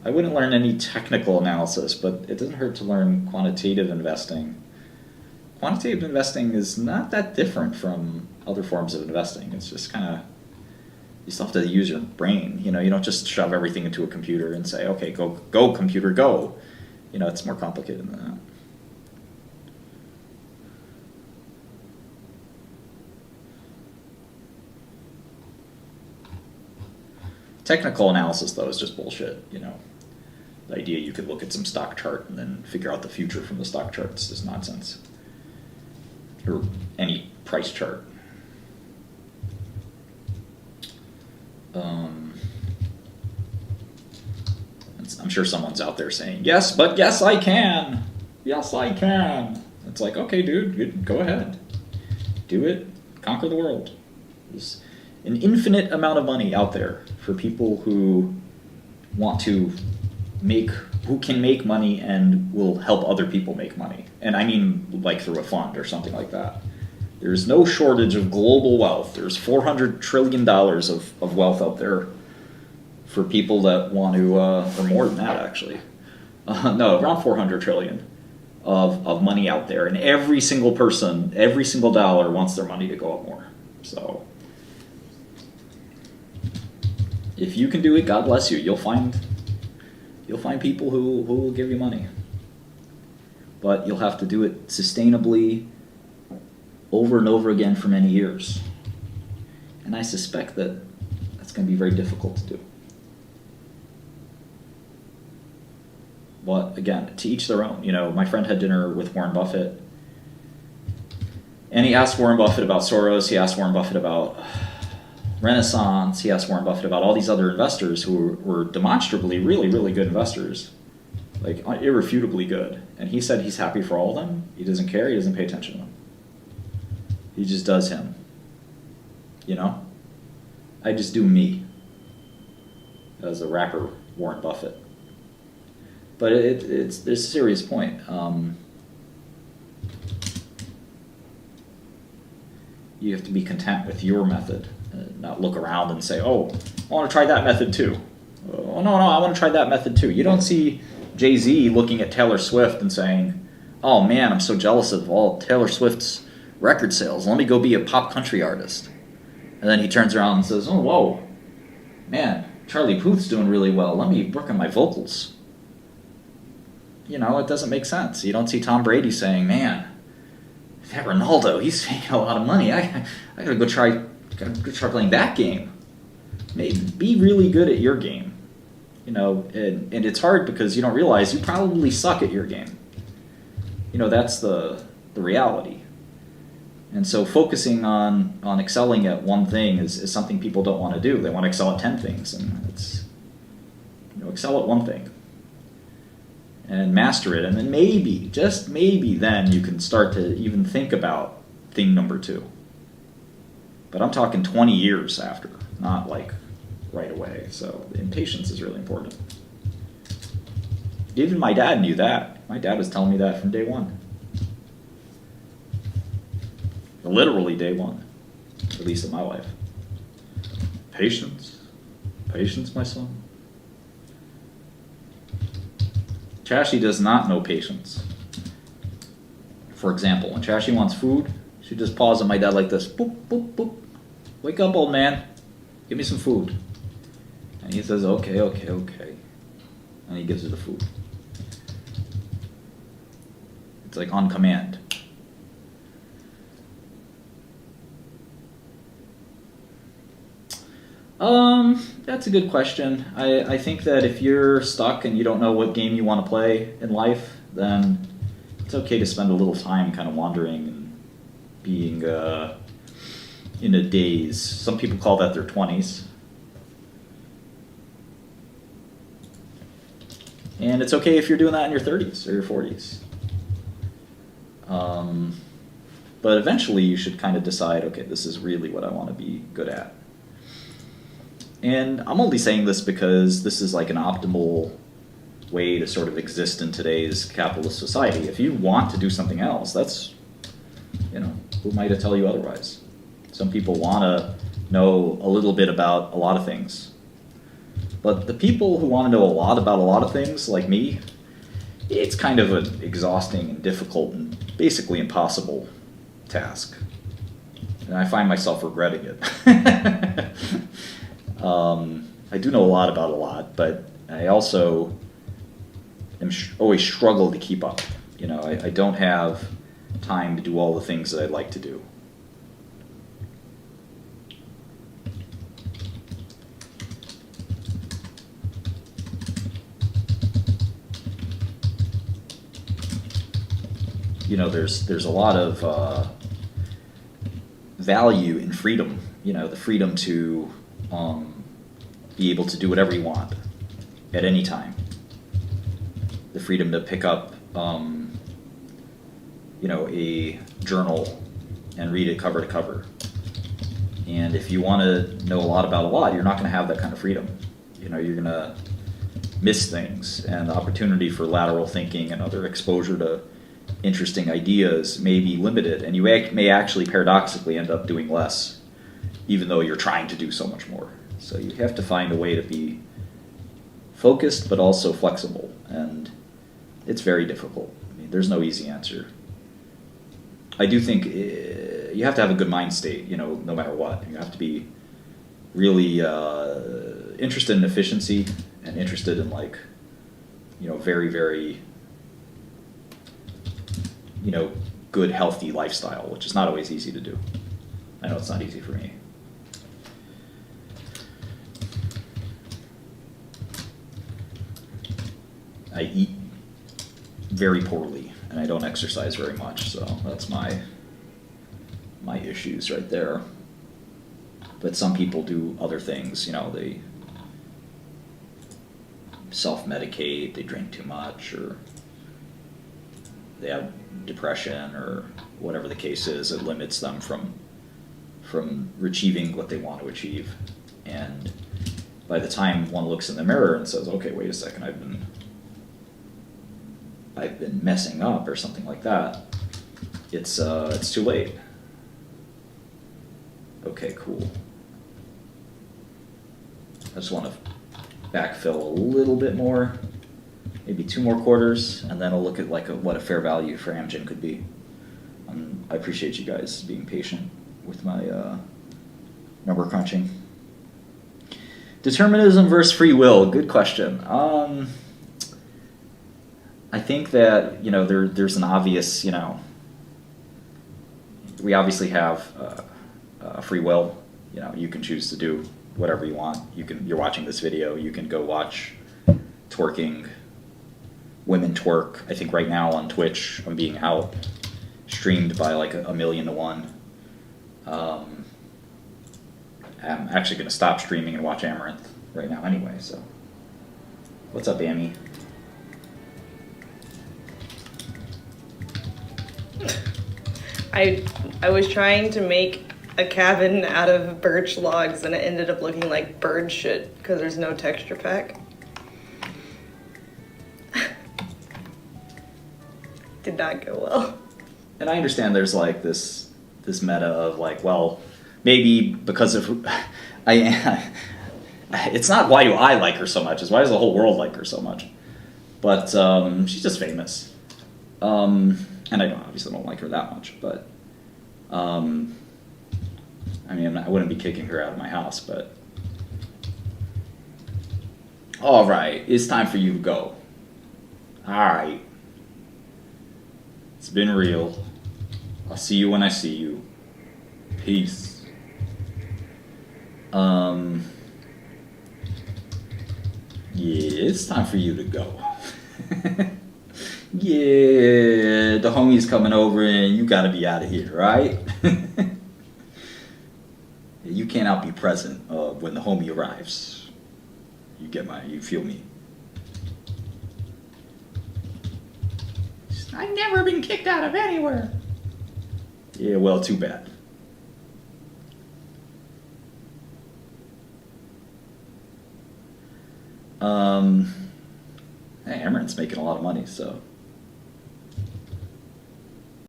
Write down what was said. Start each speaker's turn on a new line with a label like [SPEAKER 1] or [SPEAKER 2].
[SPEAKER 1] I wouldn't learn any technical analysis, but it doesn't hurt to learn quantitative investing. Quantitative investing is not that different from other forms of investing. It's just kind of, you still have to use your brain. You don't just shove everything into a computer and say, okay, go computer, go. It's more complicated than that. Technical analysis, though, is just bullshit. The idea you could look at some stock chart and then figure out the future from the stock charts is nonsense. Or any price chart. I'm sure someone's out there saying, yes, but yes, I can. Yes, I can. It's like, okay, dude, go ahead. Do it. Conquer the world. There's an infinite amount of money out there for people who want to who can make money and will help other people make money. And I mean like through a fund or something like that. There's no shortage of global wealth. There's $400 trillion of wealth out there for people that want to, or more than that actually. No, around 400 trillion of money out there. And every single person, every single dollar wants their money to go up more. So if you can do it, God bless you. You'll find people who will give you money. But you'll have to do it sustainably over and over again for many years. And I suspect that that's going to be very difficult to do. But again, to each their own. My friend had dinner with Warren Buffett, and he asked Warren Buffett about Soros, he asked Warren Buffett about Renaissance, he asked Warren Buffett about all these other investors who were demonstrably really, really good investors, like irrefutably good. And he said he's happy for all of them. He doesn't care, he doesn't pay attention to them. He just does him. I just do me. As a rapper, Warren Buffett. But it's a serious point. You have to be content with your method, not look around and say, oh, I want to try that method too. Oh, no, I want to try that method too. You don't see Jay-Z looking at Taylor Swift and saying, oh man, I'm so jealous of all Taylor Swift's record sales. Let me go be a pop country artist. And then he turns around and says, oh, whoa, man, Charlie Puth's doing really well. Let me work on my vocals. It doesn't make sense. You don't see Tom Brady saying, man, that Ronaldo, he's making a lot of money. I gotta go try playing that game. Maybe be really good at your game. And it's hard because you don't realize you probably suck at your game. That's the reality. And so focusing on excelling at one thing is something people don't want to do. They want to excel at 10 things, and it's excel at one thing. And master it, and then maybe, just maybe, then you can start to even think about thing number 2. But I'm talking 20 years after, not like right away. So patience is really important. Even my dad knew that. My dad was telling me that from day one. Literally day one, at least in my life. Patience, my son. Chashi does not know patience. For example, when Chashi wants food, she just paws at my dad like this. Boop, boop, boop. Wake up, old man. Give me some food. And he says, okay. And he gives her the food. It's like on command. That's a good question. I think that if you're stuck and you don't know what game you want to play in life, then it's okay to spend a little time kind of wandering and being in a daze. Some people call that their 20s. And it's okay if you're doing that in your 30s or your 40s. But eventually you should kind of decide, okay, this is really what I want to be good at. And I'm only saying this because this is like an optimal way to sort of exist in today's capitalist society. If you want to do something else, that's, who am I to tell you otherwise? Some people want to know a little bit about a lot of things. But the people who want to know a lot about a lot of things, like me, it's kind of an exhausting and difficult and basically impossible task. And I find myself regretting it. I do know a lot about a lot, but I also always struggle to keep up. You know, I don't have time to do all the things that I'd like to do. You know, there's a lot of value in freedom. You know, the freedom to be able to do whatever you want at any time. The freedom to pick up, you know, a journal and read it cover to cover. And if you want to know a lot about a lot, you're not going to have that kind of freedom. You know, you're going to miss things, and the opportunity for lateral thinking and other exposure to interesting ideas may be limited, and you may actually paradoxically end up doing less, even though you're trying to do so much more. So you have to find a way to be focused but also flexible, and it's very difficult. I mean, there's no easy answer. I do think you have to have a good mind state, you know, no matter what. You have to be really interested in efficiency and interested in, like, you know, very, very, you know, good, healthy lifestyle, which is not always easy to do. I know it's not easy for me. I eat very poorly, and I don't exercise very much, so that's my issues right there. But some people do other things, you know, they self-medicate, they drink too much, or they have depression, or whatever the case is. It limits them from achieving what they want to achieve. And by the time one looks in the mirror and says, okay, wait a second, I've been messing up or something like that, it's too late. Okay, cool. I just want to backfill a little bit more, maybe 2 more quarters, and then I'll look at what a fair value for Amgen could be. I appreciate you guys being patient with my number crunching. Determinism versus free will, good question. I think that, you know, there's an obvious, you know, we obviously have free will. You know, you can choose to do whatever you want. You're watching this video, you can go watch twerking, women twerk. I think right now on Twitch I'm being streamed by like 1,000,000 to 1. I'm actually going to stop streaming and watch Amaranth right now anyway, so. What's up, Amy?
[SPEAKER 2] I was trying to make a cabin out of birch logs, and it ended up looking like bird shit because there's no texture pack. Did not go well.
[SPEAKER 1] And I understand there's like this meta of like, well, maybe because of it's not why do I like her so much, it's why does the whole world like her so much. But she's just famous. And I obviously don't like her that much, but I mean, I wouldn't be kicking her out of my house, but all right, it's time for you to go. All right, it's been real. I'll see you when I see you. Peace. Yeah, it's time for you to go. Yeah, the homie's coming over and you gotta be out of here, right? You cannot be present when the homie arrives. You feel me? I've never been kicked out of anywhere. Yeah, well, too bad. Hey, Amaranth's making a lot of money, so